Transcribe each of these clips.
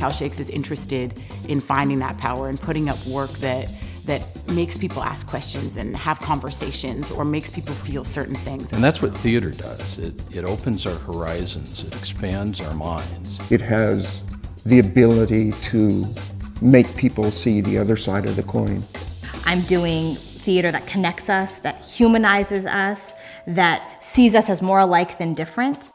how Shakes is interested in finding that power and putting up work that makes people ask questions and have conversations or makes people feel certain things. And that's what theater does. It opens our horizons, it expands our minds. It has the ability to make people see the other side of the coin. I'm doing theater that connects us, that humanizes us, that sees us as more alike than different.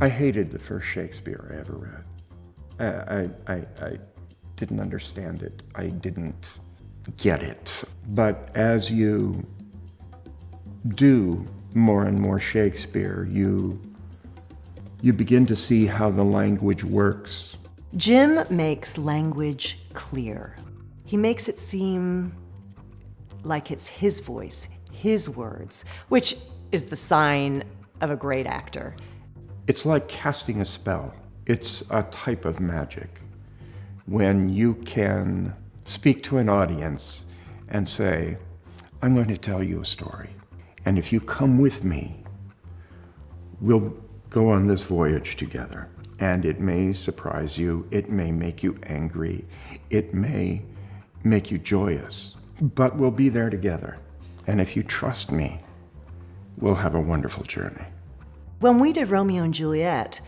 I hated the first Shakespeare I ever read. I didn't understand it. I didn't get it. But as you do more and more Shakespeare, you begin to see how the language works. Jim makes language clear. He makes it seem like it's his voice, his words, which is the sign of a great actor. It's like casting a spell. It's a type of magic when you can speak to an audience and say, I'm going to tell you a story. And if you come with me, we'll go on this voyage together. And it may surprise you, it may make you angry, it may make you joyous, but we'll be there together. And if you trust me, we'll have a wonderful journey. When we did Romeo and Juliet,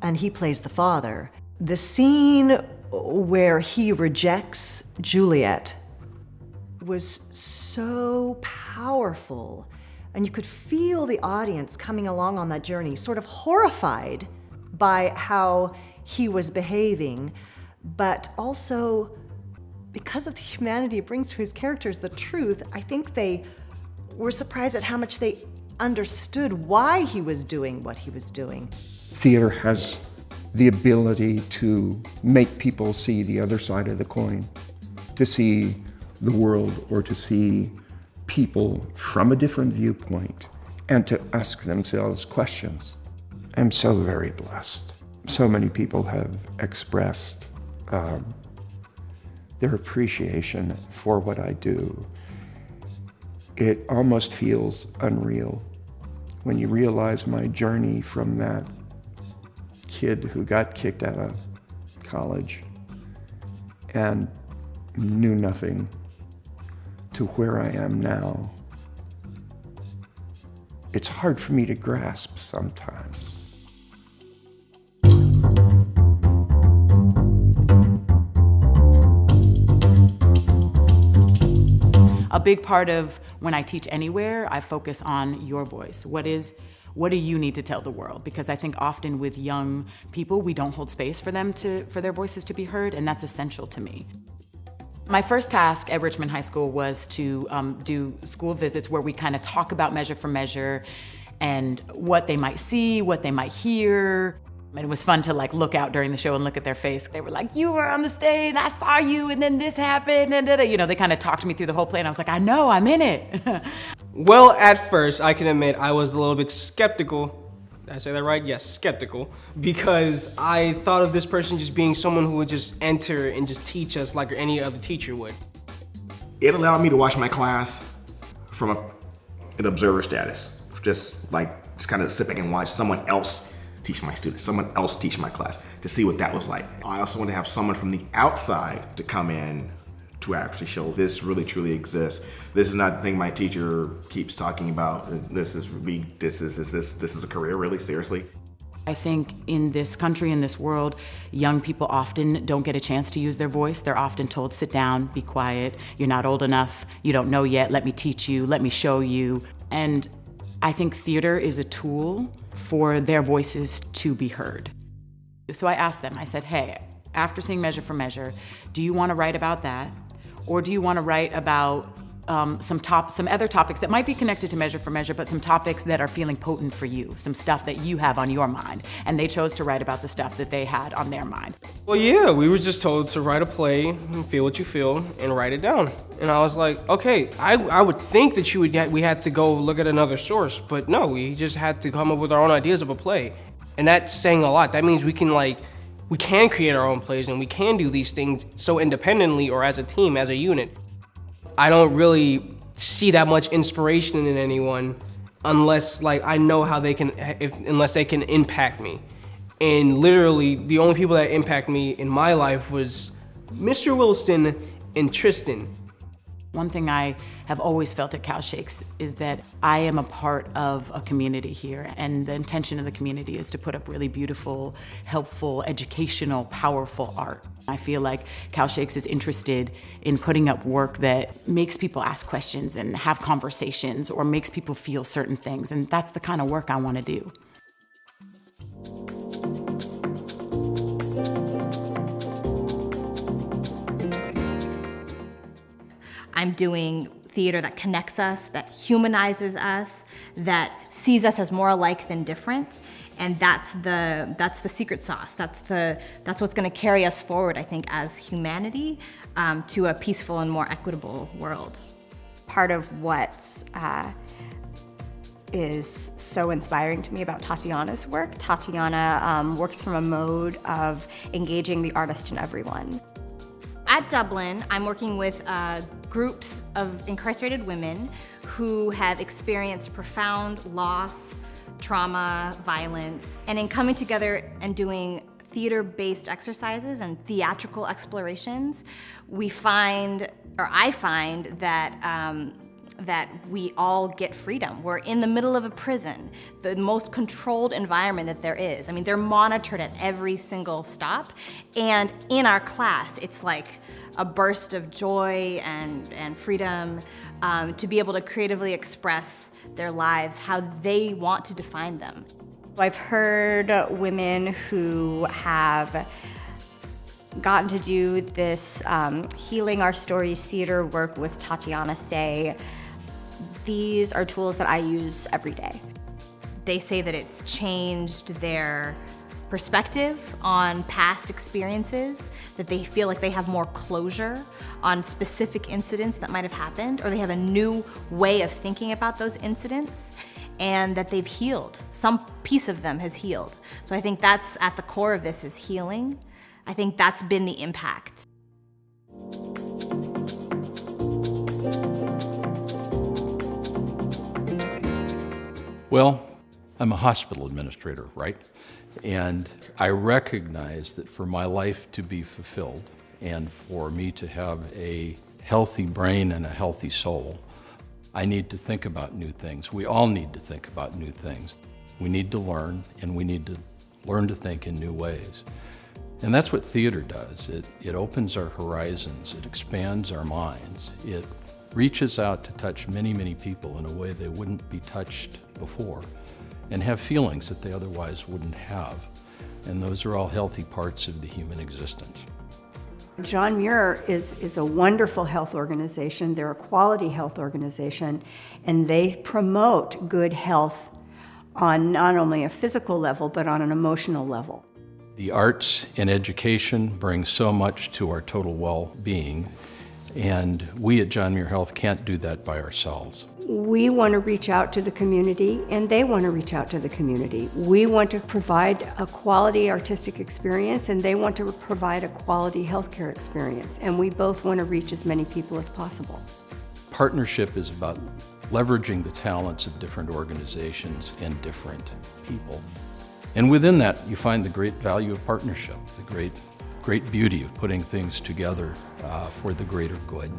and he plays the father, the scene where he rejects Juliet was so powerful. And you could feel the audience coming along on that journey, sort of horrified by how he was behaving, but also because of the humanity it brings to his characters, the truth. I think they were surprised at how much they understood why he was doing what he was doing. Theater has the ability to make people see the other side of the coin, to see the world or to see people from a different viewpoint and to ask themselves questions. I'm so very blessed. So many people have expressed their appreciation for what I do. It almost feels unreal when you realize my journey from that kid who got kicked out of college and knew nothing to where I am now. It's hard for me to grasp sometimes. A big part of when I teach anywhere, I focus on your voice. What do you need to tell the world? Because I think often with young people, we don't hold space for their voices to be heard, and that's essential to me. My first task at Richmond High School was to do school visits where we kind of talk about Measure for Measure and what they might see, what they might hear. And it was fun to look out during the show and look at their face. They were like, you were on the stage, I saw you, and then this happened, and they kind of talked me through the whole play, and I was like, I know, I'm in it. Well, at first, I can admit I was a little bit skeptical. Did I say that right? Yes, skeptical. Because I thought of this person just being someone who would just enter and just teach us like any other teacher would. It allowed me to watch my class from an observer status. Just kind of sit back and watch someone else teach my students, someone else teach my class, to see what that was like. I also want to have someone from the outside to come in to actually show this really truly exists. This is not the thing my teacher keeps talking about. This is a career, really, seriously. I think in this country, in this world, young people often don't get a chance to use their voice. They're often told, sit down, be quiet, you're not old enough, you don't know yet, let me teach you, let me show you. And I think theater is a tool for their voices to be heard. So I asked them, I said, hey, after seeing Measure for Measure, do you want to write about that? Or do you want to write about some other topics that might be connected to Measure for Measure, but some topics that are feeling potent for you, some stuff that you have on your mind? And they chose to write about the stuff that they had on their mind. Well, yeah, we were just told to write a play, and feel what you feel, and write it down. And I was like, okay, I would think that we had to go look at another source, but no, we just had to come up with our own ideas of a play. And that's saying a lot. That means we can create our own plays, and we can do these things so independently or as a team, as a unit. I don't really see that much inspiration in anyone unless like I know how they can, unless they can impact me. And literally the only people that impact me in my life was Mr. Wilson and Tristan. One thing I have always felt at Cal Shakes is that I am a part of a community here, and the intention of the community is to put up really beautiful, helpful, educational, powerful art. I feel like Cal Shakes is interested in putting up work that makes people ask questions and have conversations, or makes people feel certain things, and that's the kind of work I want to do. I'm doing theater that connects us, that humanizes us, that sees us as more alike than different, and that's the secret sauce. That's what's going to carry us forward, I think, as humanity to a peaceful and more equitable world. Part of what is so inspiring to me about Tatiana's work, Tatiana works from a mode of engaging the artist in everyone. At Dublin, I'm working with groups of incarcerated women who have experienced profound loss, trauma, violence, and in coming together and doing theater-based exercises and theatrical explorations, I find that we all get freedom. We're in the middle of a prison, the most controlled environment that there is. I mean, they're monitored at every single stop, and in our class, it's like a burst of joy and freedom to be able to creatively express their lives, how they want to define them. I've heard women who have gotten to do this Healing Our Stories theater work with Tatiana say, these are tools that I use every day. They say that it's changed their perspective on past experiences, that they feel like they have more closure on specific incidents that might have happened, or they have a new way of thinking about those incidents, and that they've healed. Some piece of them has healed. So I think that's at the core of this, is healing. I think that's been the impact. Well, I'm a hospital administrator, right? And I recognize that for my life to be fulfilled and for me to have a healthy brain and a healthy soul, I need to think about new things. We all need to think about new things. We need to learn, and we need to learn to think in new ways. And that's what theater does. It opens our horizons, it expands our minds, it reaches out to touch many, many people in a way they wouldn't be touched before, and have feelings that they otherwise wouldn't have. And those are all healthy parts of the human existence. John Muir is a wonderful health organization. They're a quality health organization, and they promote good health on not only a physical level, but on an emotional level. The arts and education bring so much to our total well-being, and we at John Muir Health can't do that by ourselves. We want to reach out to the community, and they want to reach out to the community. We want to provide a quality artistic experience, and they want to provide a quality healthcare experience, and we both want to reach as many people as possible. Partnership is about leveraging the talents of different organizations and different people. And within that, you find the great value of partnership, the great beauty of putting things together for the greater good.